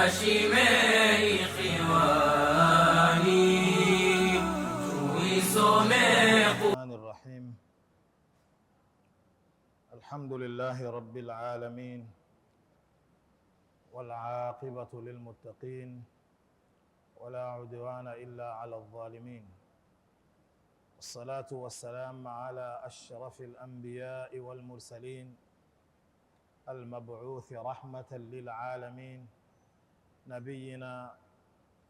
Hashime ikhwani tuisome Rahim. Alhamdulillahi rabbil alamin wal aqibatu lil muttaqin wala udwana illa ala adh-dhalimin. Wassalatu wassalamu ala ashrafil anbiya'i wal mursalin المبعوث رحمة للعالمين نبينا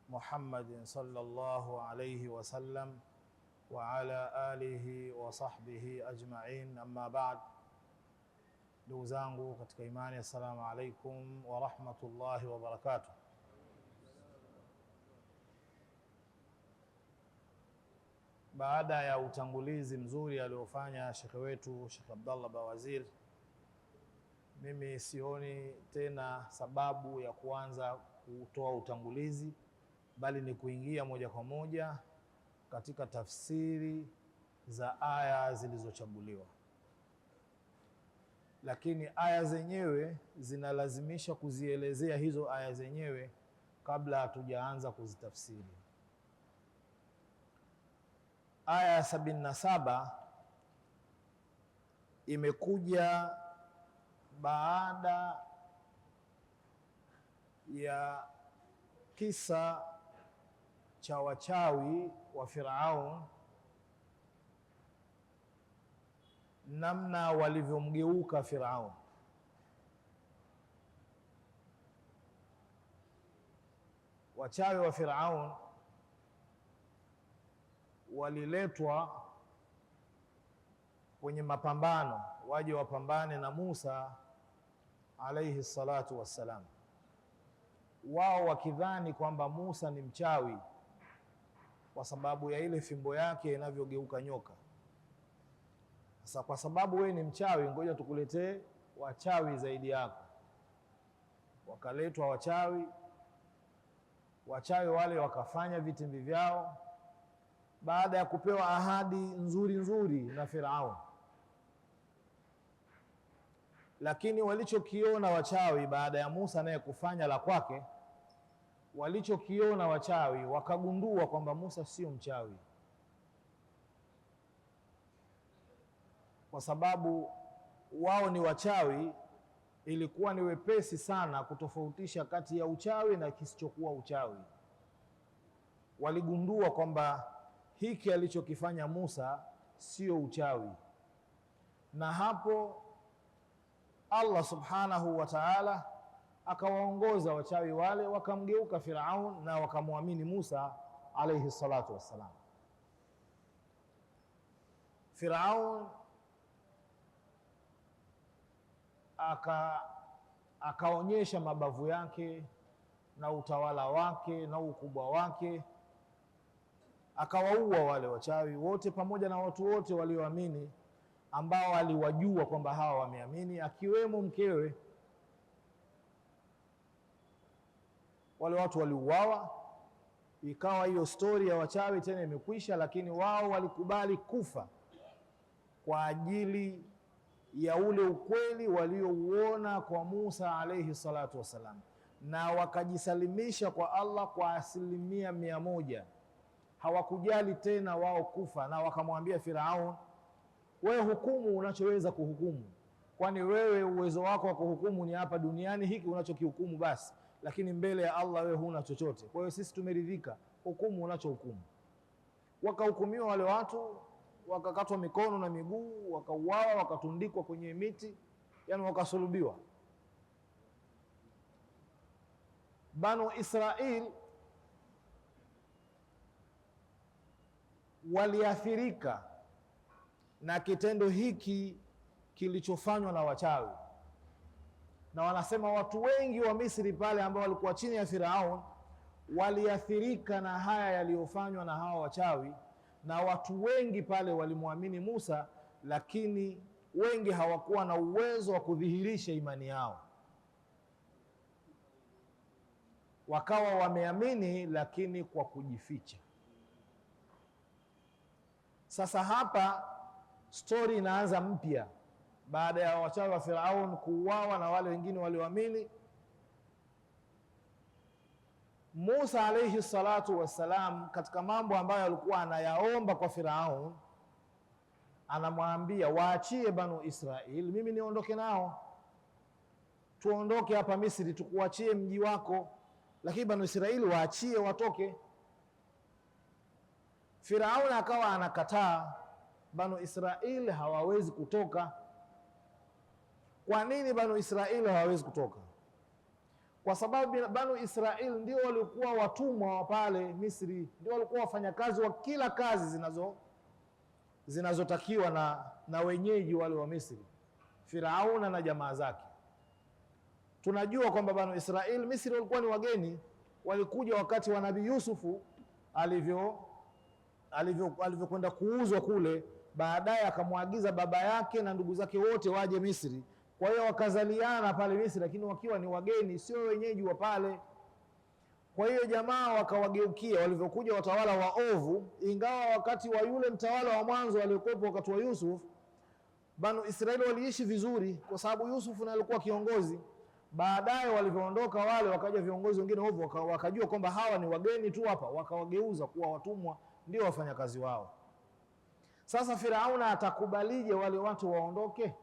محمد صلى الله عليه وسلم وعلى آله وصحبه أجمعين. أما بعد، ndugu zangu katika imani, assalamu alaikum wa rahmatullahi wa barakatuh. Baada ya utangulizi mzuri aliofanya shekhe wetu Sheikh Abdallah Bawazir, mimi sioni tena sababu ya kuanza kutoa utangulizi, bali ni kuingia moja kwa moja katika tafsiri za aya zilizochaguliwa. Lakini aya zenyewe zinalazimisha kuzielezea hizo aya zenyewe kabla hatujaanza kuzitafsiri. Aya ya 77 imekuja baada ya kisa cha wachawi wa Firaun, namna walivyomgeuka Firaun. Wachawi wa Firaun waliletwa kwenye mapambano, waje wapambane na Musa alayhi salatu wassalam, wao wakidhani kwamba Musa ni mchawi kwa sababu ya ile fimbo yake inavyogeuka nyoka. Sasa kwa sababu wewe ni mchawi, ngoja tukuletee wachawi zaidi yako. Wakaletwa wachawi wale wakafanya vitimbi vyao baada ya kupewa ahadi nzuri nzuri na Firaun. Lakini walichokiona wachawi baada ya Musa naye kufanya la kwake, walichokiona wachawi wakagundua kwamba Musa sio mchawi, kwa sababu wao ni wachawi. Ilikuwa ni wepesi sana kutofautisha kati ya uchawi na kisichokuwa uchawi. Waligundua kwamba hiki alichokifanya Musa sio uchawi, na hapo Allah subhanahu wa ta'ala akawaongoza wachawi wale wakamgeuka Firaun na wakamwamini Musa alayhi salatu wassalam. Firaun akaonyesha mabavu yake na utawala wake na ukubwa wake, akawaua wale wachawi wote pamoja na watu wote walioamini, ambao aliwajua kwamba hawa wameamini, akiwemo mkewe. Wale watu waliuawa, ikawa hiyo stori ya wachawi tena imekwisha. Lakini wao walikubali kufa kwa ajili ya ule ukweli waliouona kwa Musa alayhi salatu wasalam, na wakajisalimisha kwa Allah kwa 100%. Hawakujali tena wao kufa, na wakamwambia Firaun, wewe hukumu unachoweza kuhukumu, kwani wewe uwezo wako wa kuhukumu ni hapa duniani, hiki unachokihukumu basi, lakini mbele ya Allah wewe huna chochote. Kwa hiyo sisi tumeridhika, hukumu unachohukumu. Wakahukumiwa wale watu, wakakatwa mikono na miguu, wakauawa, wakatundikwa kwenye miti, yani wakasulubiwa. Banu Israil waliathirika na kitendo hiki kilichofanywa na wachawi, na wanasema watu wengi wa Misri pale ambao walikuwa chini ya Firaun waliathirika na haya yaliyofanywa na hawa wachawi, na watu wengi pale walimwamini Musa, lakini wengi hawakuwa na uwezo wa kudhihirisha imani yao, wakawa wameamini lakini kwa kujificha. Sasa hapa stori inaanza mpya baada ya wachawi wa Firaun kuuawa na wale wengine walioamini. Musa alayhi salatu wassalam, katika mambo ambayo alikuwa anayaomba kwa Firaun, anamwambia waachie Banu Israil, mimi niondoke nao, tuondoke hapa Misri, tukuachie mji wako, lakini Banu Israili waachie watoke. Firaun akawa anakataa, Banu Israili hawawezi kutoka. Kwa nini Banu Israili hawawezi kutoka? Kwa sababu Banu Israili ndio walikuwa watumwa wa pale Misri, ndio walikuwa wafanyakazi wa kila kazi zinazotakiwa na wenyeji wale wa Misri, Firauna na jamaa zake. Tunajua kwamba Banu Israili Misri walikuwa ni wageni, walikuja wakati wa Nabii Yusufu alivyokwenda kuuzwa kule. Baadaye akamwagiza baba yake na ndugu zake wote waje Misri. Kwa hiyo wakazaliana pale Misri, lakini wakiwa ni wageni, sio wenyeji wa pale. Kwa hiyo jamaa wakawageukia walivyokuja watawala waovu, ingawa wakati wa yule mtawala wa mwanzo aliyekuwepo wakati wa Yusuf, Banu Israili waliishi vizuri kwa sababu Yusuf na alikuwa kiongozi. Baadaye walivyoondoka wale, wakaja viongozi wengine ovu, wakajua kwamba hawa ni wageni tu hapa, wakawageuza kuwa watumwa, ndio wafanyakazi wao. Sasa Firauna atakubalije wale watu waondoke?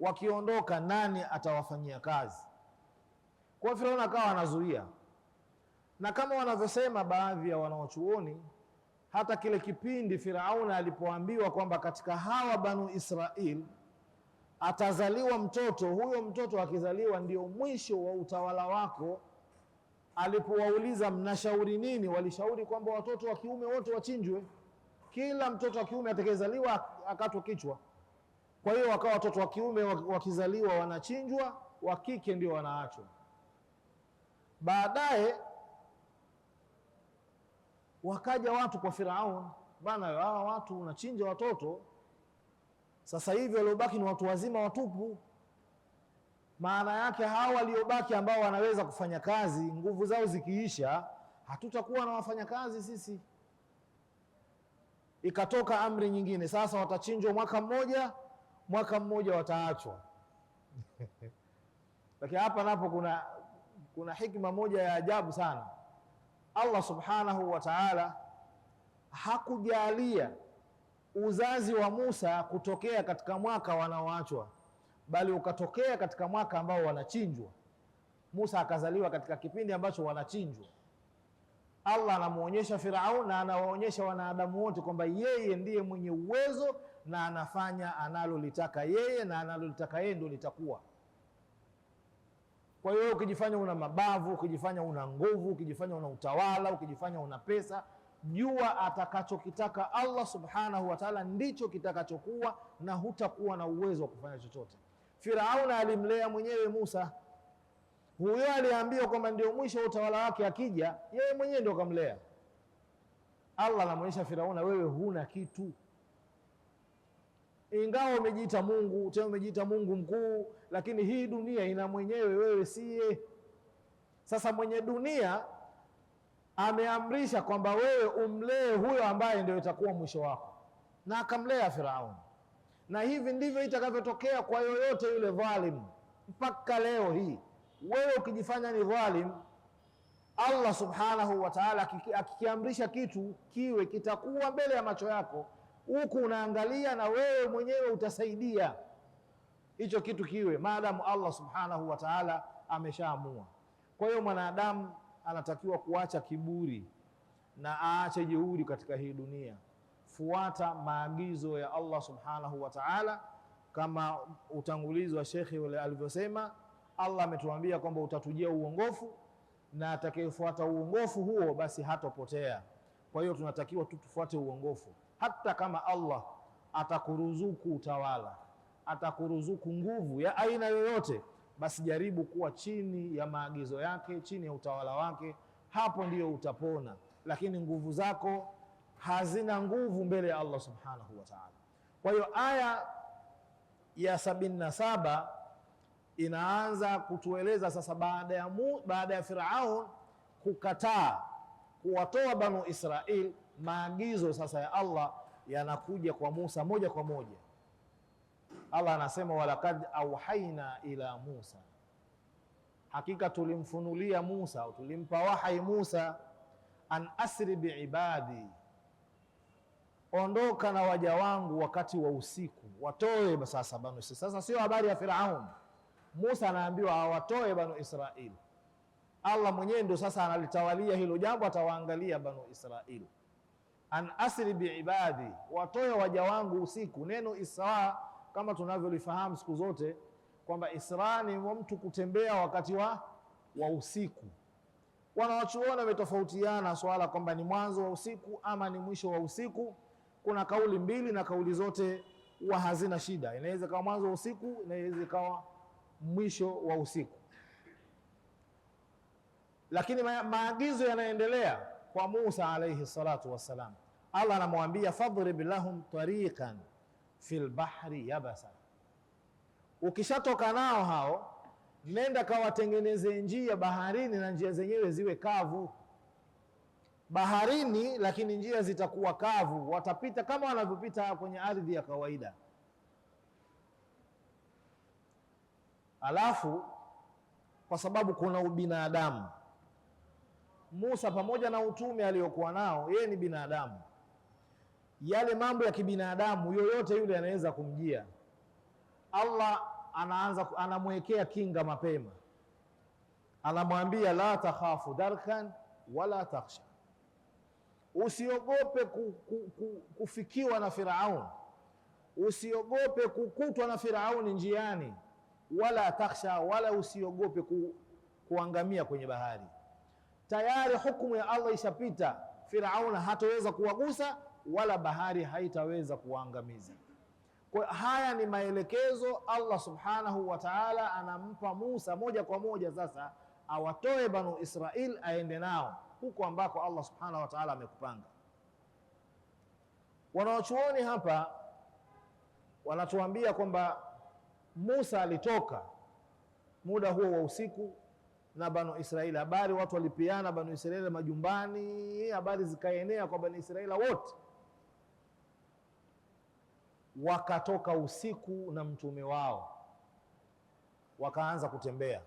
Wakiondoka nani atawafanyia kazi? Kwa Firauna akawa anazuia, na kama wanavyosema baadhi ya wanaochuoni, hata kile kipindi Firauna alipoambiwa kwamba katika hawa Banu Israil atazaliwa mtoto, huyo mtoto akizaliwa ndio mwisho wa utawala wako, alipowauliza mnashauri nini, walishauri kwamba watoto wa kiume wote wachinjwe, kila mtoto wa kiume atakayezaliwa akatwe kichwa. Kwa hiyo wakawa watoto wa kiume wakizaliwa wanachinjwa, wa kike ndio wanaachwa. Baadaye wakaja watu kwa Firaun, bana, hawa watu unachinja watoto, sasa hivi waliobaki ni watu wazima watupu. Maana yake hawa waliobaki ambao wanaweza kufanya kazi, nguvu zao zikiisha, hatutakuwa na wafanyakazi sisi. Ikatoka amri nyingine, sasa watachinjwa mwaka mmoja wataachwa. Lakini hapa napo kuna hikma moja ya ajabu sana. Allah subhanahu wa ta'ala hakujalia uzazi wa Musa kutokea katika mwaka wanaoachwa, bali ukatokea katika mwaka ambao wanachinjwa. Musa akazaliwa katika kipindi ambacho wanachinjwa. Allah anamuonyesha Firaun na anawaonyesha wanadamu wote kwamba yeye ndiye mwenye uwezo na anafanya analolitaka yeye, na analolitaka yeye ndio litakuwa. Kwa hiyo ukijifanya una mabavu, ukijifanya una nguvu, ukijifanya una utawala, ukijifanya una pesa, jua atakachokitaka Allah subhanahu wa ta'ala ndicho kitakachokuwa, na hutakuwa na uwezo wa kufanya chochote. Firauna alimlea mwenyewe Musa. Huyo aliambiwa kwamba ndio mwisho wa utawala wake, akija yeye mwenyewe ndio kamlea. Allah anamwonyesha Firauna, wewe huna kitu, ingawa umejiita Mungu, tena umejiita Mungu mkuu, lakini hii dunia ina mwenyewe, wewe siye. Sasa mwenye dunia ameamrisha kwamba wewe umlee huyo ambaye ndio itakuwa mwisho wako, na akamlea Firaun. Na hivi ndivyo itakavyotokea kwa yoyote yule dhalim mpaka leo hii. Wewe ukijifanya ni dhalim, Allah subhanahu wa ta'ala akikiamrisha kitu kiwe, kitakuwa mbele ya macho yako, huku unaangalia, na wewe mwenyewe utasaidia hicho kitu kiwe, maadamu Allah subhanahu wa ta'ala ameshaamua. Kwa hiyo mwanadamu anatakiwa kuacha kiburi na aache jeuri katika hii dunia, fuata maagizo ya Allah subhanahu wa ta'ala. Kama utangulizi wa shekhi yule alivyosema, Allah ametuambia kwamba utatujia uongofu, na atakayefuata uongofu huo basi hatopotea. Kwa hiyo tunatakiwa tufuate uongofu, hata kama Allah atakuruzuku utawala, atakuruzuku nguvu ya aina yoyote, basi jaribu kuwa chini ya maagizo yake, chini ya utawala wake, hapo ndiyo utapona. Lakini nguvu zako hazina nguvu mbele ya Allah subhanahu wa ta'ala. Kwa hiyo aya ya 77 inaanza kutueleza sasa, baada ya Firaun kukataa kuwatoa Banu Israil, maagizo sasa ya Allah yanakuja kwa Musa moja kwa moja. Allah anasema walaqad auhaina ila Musa, hakika tulimfunulia Musa au tulimpa wahai Musa, an asri biibadi, ondoka na waja wangu wakati wa usiku, watoe sasa Banu Israili. Sasa sio habari ya Firaun, Musa anaambiwa awatoe Banu Israili. Allah mwenyewe ndio sasa analitawalia hilo jambo, atawaangalia Banu Israili. An asri biibadi, watoe waja wangu usiku. Neno Isra kama tunavyolifahamu siku zote kwamba Isra ni mtu kutembea wakati wa usiku. Wanawachuoni wametofautiana swala kwamba ni mwanzo wa usiku ama ni mwisho wa usiku. Kuna kauli mbili na kauli zote huwa hazina shida. Inaweza kuwa mwanzo wa usiku, inaweza kuwa mwisho wa usiku. Lakini maagizo yanaendelea kwa Musa alayhi salatu wassalam. Allah anamwambia fadhrib lahum tariqan fil bahri yabasa, ukishatoka nao hao nenda kawatengeneze njia baharini, na njia zenyewe ziwe kavu baharini, lakini njia zitakuwa kavu, watapita kama wanavyopita kwenye ardhi ya kawaida. Alafu kwa sababu kuna ubinadamu, Musa pamoja na utume aliyokuwa nao, yeye ni binadamu. Yale mambo ya kibinadamu yoyote yule anaweza kumjia. Allah anamwekea kinga mapema, anamwambia la takhafu darkan wala takhsha, usiogope kufikiwa na Firaun, usiogope kukutwa na Firauni njiani, wala takhsha, wala usiogope kuangamia kwenye bahari. Tayari hukumu ya Allah ishapita, Firaun hataweza kuwagusa wala bahari haitaweza kuangamiza. Kwa haya ni maelekezo Allah subhanahu wa ta'ala anampa Musa moja kwa moja, sasa awatoe Banu Israil aende nao huko ambako Allah subhanahu wa ta'ala amekupanga. Wanawachuoni hapa wanatuambia kwamba Musa alitoka muda huo wa usiku na Banu Israili. Habari watu walipiana Banu Israili majumbani, habari zikaenea kwa Banu Israili wote. Wakatoka usiku na mtume wao, wakaanza kutembea.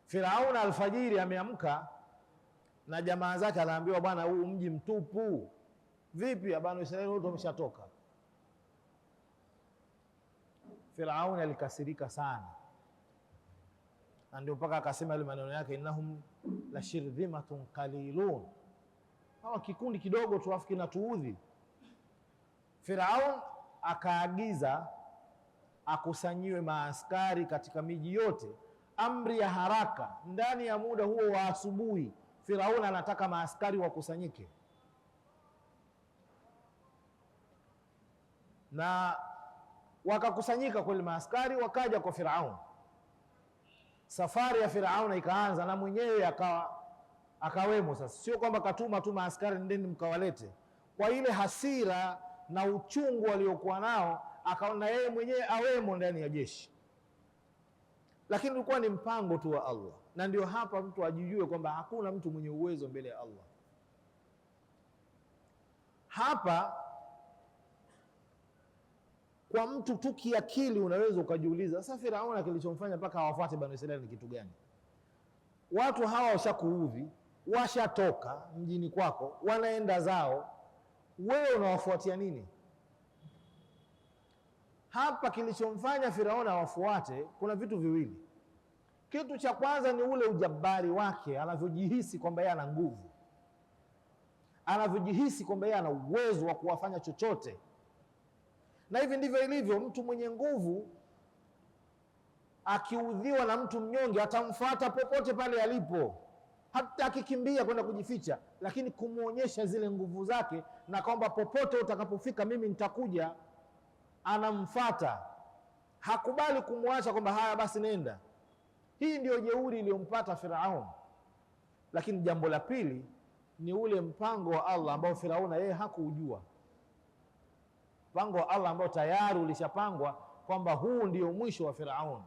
Firaun alfajiri ameamka na jamaa zake, anaambiwa bwana, huu mji mtupu, vipi Banu Israili wote wameshatoka. Firaun alikasirika sana, na ndio mpaka akasema ile maneno yake, innahum la shirdhimatun qalilun, hawa kikundi kidogo tu afiki na tuudhi. Firaun akaagiza akusanyiwe maaskari katika miji yote, amri ya haraka. Ndani ya muda huo wa asubuhi Firaun anataka maaskari wakusanyike, na wakakusanyika kweli maaskari, wakaja kwa Firaun. Safari ya Firaun ikaanza na mwenyewe akawemo. Sasa sio kwamba katuma tu maaskari ndeni mkawalete, kwa ile hasira na uchungu waliokuwa nao akaona yeye mwenyewe awemo ndani ya jeshi. Lakini ulikuwa ni mpango tu wa Allah, na ndio hapa mtu ajijue kwamba hakuna mtu mwenye uwezo mbele ya Allah. Hapa kwa mtu tu kiakili unaweza ukajiuliza, sasa Firaun kilichomfanya mpaka hawafuate Banu Israili ni kitu gani? Watu hawa washakuudhi, washatoka mjini kwako, wanaenda zao, wewe unawafuatia nini? Hapa kilichomfanya Firaun hawafuate kuna vitu viwili. Kitu cha kwanza ni ule ujabari wake, anavyojihisi kwamba yeye ana nguvu, anavyojihisi kwamba yeye ana uwezo wa kuwafanya chochote. Na hivi ndivyo ilivyo, mtu mwenye nguvu akiudhiwa na mtu mnyonge atamfuata popote pale alipo, hata akikimbia kwenda kujificha, lakini kumuonyesha zile nguvu zake na kwamba popote utakapofika mimi nitakuja, anamfuata. Hakubali kumwacha kwamba haya basi nenda. Hii ndio jeuri iliyompata Firaun. Lakini jambo la pili ni ule mpango wa Allah ambao Firaun yeye hakuujua. Mpango wa Allah ambao tayari ulishapangwa kwamba huu ndio mwisho wa Firaun,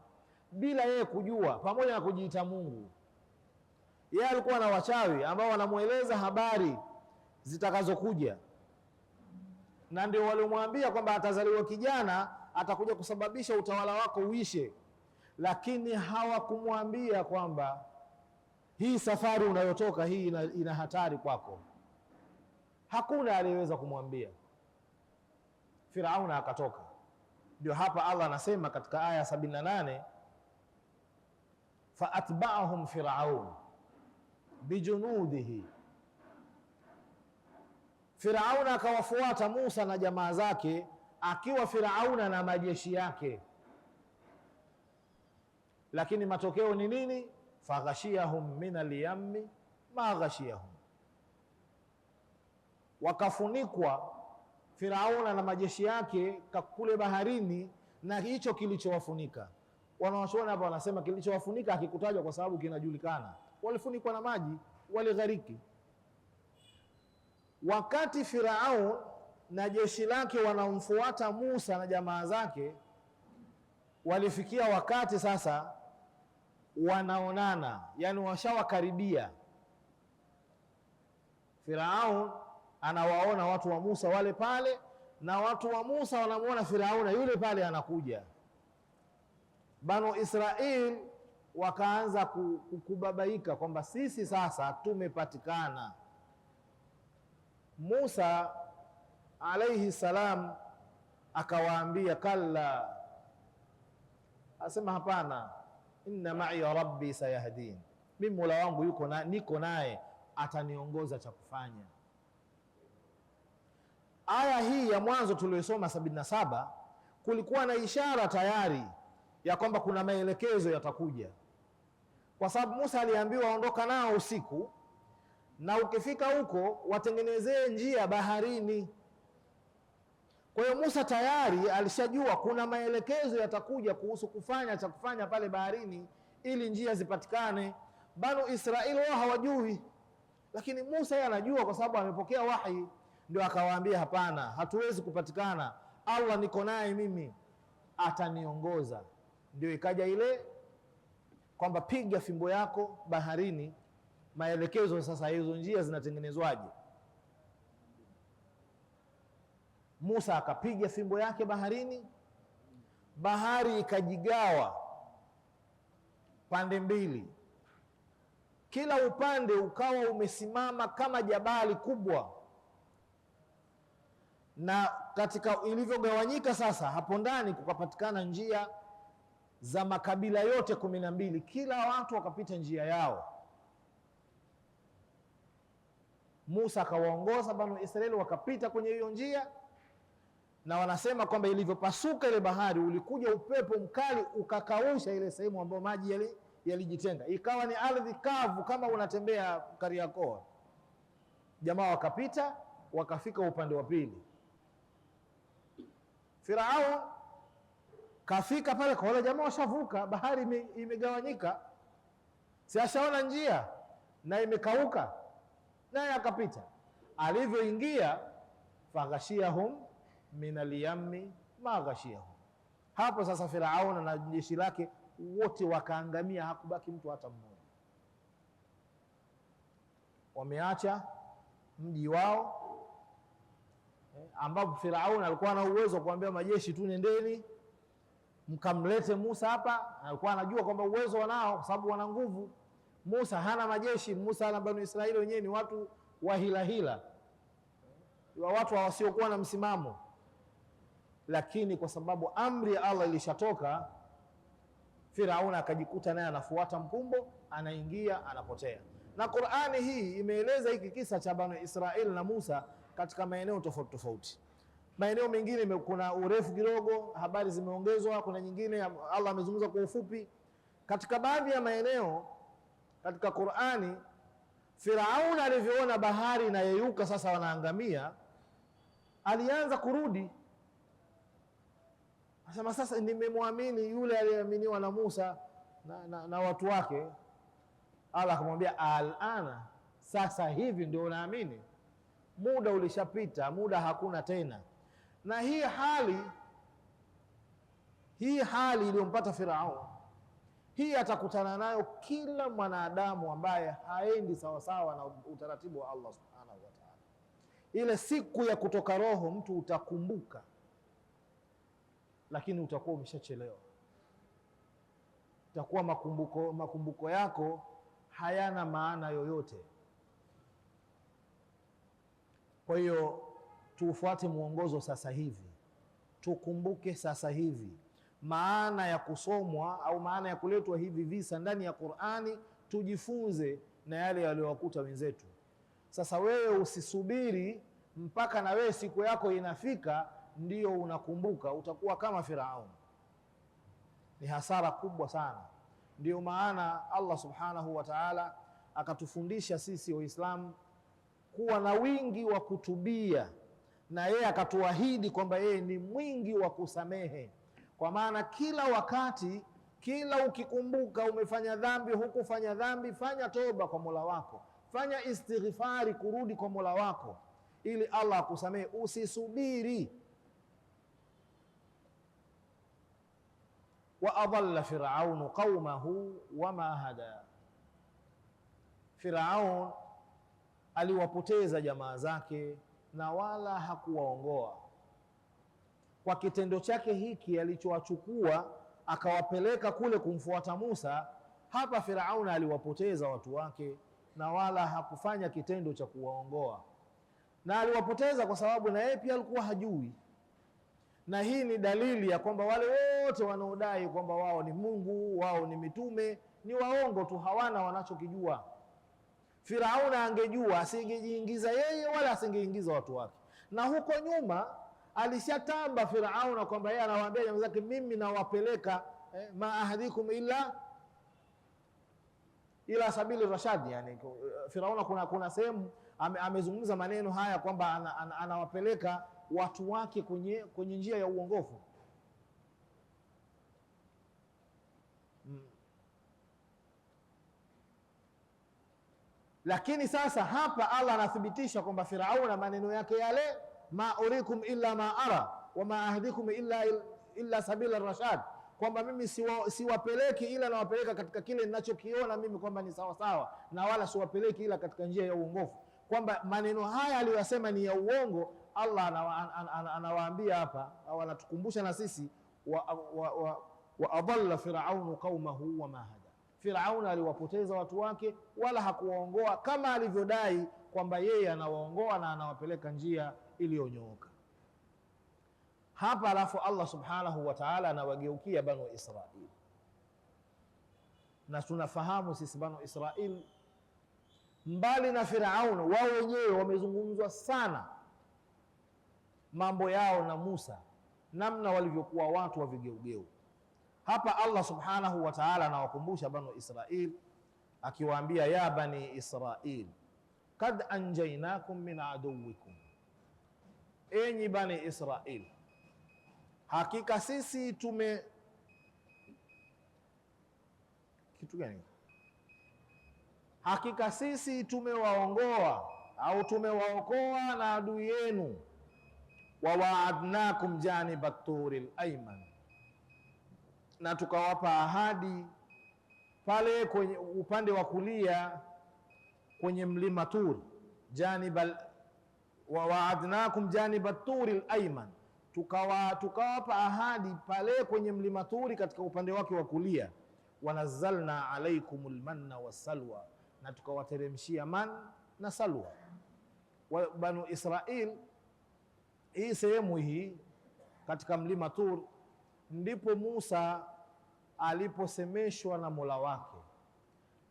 bila yeye kujua, pamoja na kujiita Mungu. Yeye alikuwa na wachawi ambao wanamueleza habari zitakazokuja, na ndio waliomwambia kwamba atazaliwa kijana atakuja kusababisha utawala wako uishe. lakini hawakumwambia kwamba hii safari unayotoka hii ina hatari kwako. Hakuna aliyeweza kumwambia. Firauna akatoka. Ndio hapa Allah anasema katika aya 78, faatba'ahum firaun bijunudihi, Firauna akawafuata Musa na jamaa zake, akiwa Firauna na majeshi yake. Lakini matokeo ni nini? Faghashiyahum min al-yammi ma ghashiyahum, wakafunikwa Firauna na majeshi yake kule baharini na hicho kilichowafunika. Wanawachuoni hapa wanasema kilichowafunika hakikutajwa kwa sababu kinajulikana, walifunikwa na maji, walighariki. Wakati Firaun na jeshi lake wanamfuata Musa na jamaa zake, walifikia wakati sasa wanaonana, yani washawakaribia. Firaun anawaona watu wa Musa wale pale, na watu wa Musa wanamuona Firauna yule pale anakuja. Banu Israel wakaanza kubabaika kwamba sisi sasa tumepatikana. Musa alayhi salam akawaambia kalla, asema hapana, inna ma'i rabbi sayahdin, mimi Mola wangu niko naye ataniongoza cha kufanya. Aya hii ya mwanzo tuliyosoma 77 kulikuwa na ishara tayari ya kwamba kuna maelekezo yatakuja, kwa sababu Musa aliambiwa ondoka nao usiku, na ukifika huko watengenezee njia baharini. Kwa hiyo Musa tayari alishajua kuna maelekezo yatakuja kuhusu cha kufanya pale baharini ili njia zipatikane. Banu Israeli wao hawajui, lakini Musa yeye anajua kwa sababu amepokea wahi. Ndio akawaambia hapana, hatuwezi kupatikana, Allah niko naye mimi, ataniongoza. Ndio ikaja ile kwamba piga fimbo yako baharini, maelekezo sasa hizo njia zinatengenezwaje. Musa akapiga fimbo yake baharini, bahari ikajigawa pande mbili, kila upande ukawa umesimama kama jabali kubwa. Na katika ilivyogawanyika sasa, hapo ndani kukapatikana njia za makabila yote 12, kila watu wakapita njia yao. Musa akawaongoza Banu Israeli wakapita kwenye hiyo njia, na wanasema kwamba ilivyopasuka ile bahari ulikuja upepo mkali ukakausha ile sehemu ambayo maji yalijitenga, ikawa ni ardhi kavu kama unatembea Kariakoo. Jamaa wakapita wakafika upande wa pili. Firaun kafika pale kwa wale jamaa washavuka, bahari imegawanyika, si ashaona njia na imekauka, naye akapita. Alivyoingia faghashiyahum min al-yammi ma ghashiyahum, hapo sasa Firaun na jeshi lake wote wakaangamia, hakubaki mtu hata mmoja. Wameacha mji wao ambapo Firaun alikuwa na uwezo wa kuambia majeshi tu nendeni mkamlete Musa hapa. Alikuwa anajua kwamba uwezo wanao kwa sababu wana nguvu. Musa hana majeshi, Musa na Banu Israeli wenyewe ni watu wa hila, watu wasiokuwa na msimamo. Lakini kwa sababu amri ya Allah ilishatoka, Firaun akajikuta naye anafuata mkumbo, anaingia, anapotea. Na Qur'ani hii imeeleza hiki kisa cha Banu Israeli na Musa katika maeneo tofauti tofauti. Maeneo mengine kuna urefu kidogo, habari zimeongezwa, kuna nyingine Allah amezungumza kwa ufupi. Katika baadhi ya maeneo katika Qur'ani, Firaun alivyoona bahari inayeyuka sasa wanaangamia, alianza kurudi. Anasema sasa nimemwamini yule aliyeaminiwa na Musa na watu wake. Allah akamwambia alana, sasa hivi ndio unaamini? Muda ulishapita, muda hakuna tena. Na hii hali iliyompata Firaun, hii atakutana nayo kila mwanadamu ambaye haendi sawasawa na utaratibu wa Allah subhanahu wa ta'ala. Ile siku ya kutoka roho mtu utakumbuka, lakini utakuwa umeshachelewa. itakuwa makumbuko yako hayana maana yoyote. Kwa hiyo tufuate mwongozo sasa hivi, tukumbuke sasa hivi maana ya kusomwa au maana ya kuletwa hivi visa ndani ya Qur'ani, tujifunze na yale yaliyowakuta wenzetu. Sasa wewe usisubiri mpaka na wewe siku yako inafika ndio unakumbuka, utakuwa kama Firaun. Ni hasara kubwa sana. Ndio maana Allah subhanahu wa ta'ala akatufundisha sisi Waislamu kuwa na wingi wa kutubia, na yeye akatuahidi kwamba yeye ni mwingi wa kusamehe. Kwa maana kila wakati, kila ukikumbuka umefanya dhambi, hukufanya dhambi, fanya toba kwa Mola wako, fanya istighfari, kurudi kwa Mola wako ili Allah akusamehe. Usisubiri. Wa adalla Firaunu qaumahu wama hada, Firaun aliwapoteza jamaa zake na wala hakuwaongoa. Kwa kitendo chake hiki alichowachukua akawapeleka kule kumfuata Musa, hapa Firaun aliwapoteza watu wake na wala hakufanya kitendo cha kuwaongoa. Na aliwapoteza kwa sababu na yeye pia alikuwa hajui. Na hii ni dalili ya kwamba wale wote wanaodai kwamba wao ni Mungu, wao ni mitume, ni waongo tu, hawana wanachokijua. Firauna angejua asingejiingiza yeye wala asingeingiza watu wake. Na huko nyuma alishatamba Firauna kwamba yeye anawaambia jamaa zake, mimi nawapeleka ma ahadikum ila sabili rashad. Yani Firauna kuna sehemu amezungumza maneno haya kwamba anawapeleka watu wake kwenye njia ya uongofu. Lakini sasa hapa Allah anathibitisha kwamba Firauna maneno yake yale, ma urikum illa ma ara wa ma ahdikum illa sabila rashad, kwamba mimi siwapeleki ila nawapeleka katika kile ninachokiona mimi kwamba ni sawa sawa, na wala siwapeleki ila katika njia ya uongofu. Kwamba maneno haya aliyosema ni ya uongo. Allah anawaambia hapa au anatukumbusha na sisi, wa adalla Firaunu qaumahu wama hada, Firaun aliwapoteza watu wake wala hakuwaongoa kama alivyodai kwamba yeye anawaongoa na anawapeleka njia iliyonyooka. Hapa alafu Allah subhanahu wa ta'ala anawageukia Banu Israil, na tunafahamu sisi Banu Israil mbali na Firaun, wao wenyewe wamezungumzwa sana mambo yao na Musa, namna walivyokuwa watu wa vigeugeu. Hapa Allah subhanahu wa ta'ala anawakumbusha Banu Israil akiwaambia, ya bani Israil kad anjaynakum min aduwikum, enyi Bani Israil, hakika sisi kitu gani? Hakika sisi tumewaongoa au tumewaokoa na adui yenu. Wa waadnakum janiba turil ayman, na tukawapa ahadi pale kwenye upande wa kulia kwenye mlima Tur. Wa waadnakum janiba turil ayman, tukawapa ahadi pale kwenye mlima Turi katika upande wake wa kulia. Wanazzalna alaikumul manna wassalwa, na tukawateremshia man na salwa. Wa Banu Israil, hii sehemu hii katika mlima Tur ndipo Musa aliposemeshwa na Mola wake,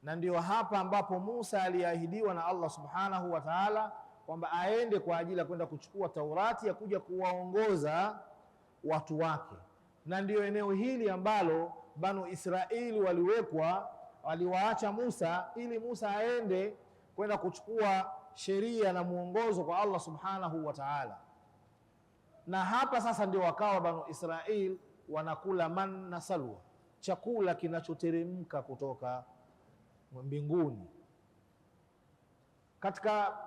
na ndio hapa ambapo Musa aliahidiwa na Allah subhanahu wa ta'ala kwamba aende kwa ajili ya kwenda kuchukua Taurati ya kuja kuwaongoza watu wake. Na ndio eneo hili ambalo Banu Israili waliwaacha Musa ili Musa aende kwenda kuchukua sheria na muongozo kwa Allah subhanahu wa ta'ala. Na hapa sasa ndio wakawa Banu Israil wanakula man na salwa, chakula kinachoteremka kutoka mbinguni. Katika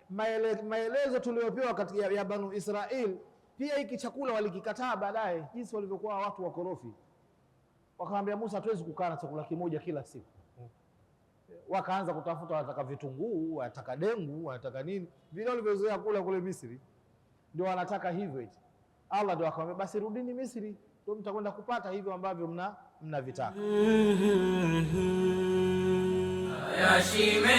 maelezo tuliyopewa katika ya Banu Israil, pia hiki chakula walikikataa baadaye, jinsi walivyokuwa watu wakorofi. Wakamwambia Musa, hatuwezi kukaa na chakula kimoja kila siku. Wakaanza kutafuta, wanataka vitunguu, wanataka dengu, wanataka nini, vile walivyozoea kula kule Misri, ndio wanataka hivyo eti. Allah ndio akamwambia, basi rudini Misri, ndio mtakwenda kupata hivyo ambavyo mnavitaka. Yashime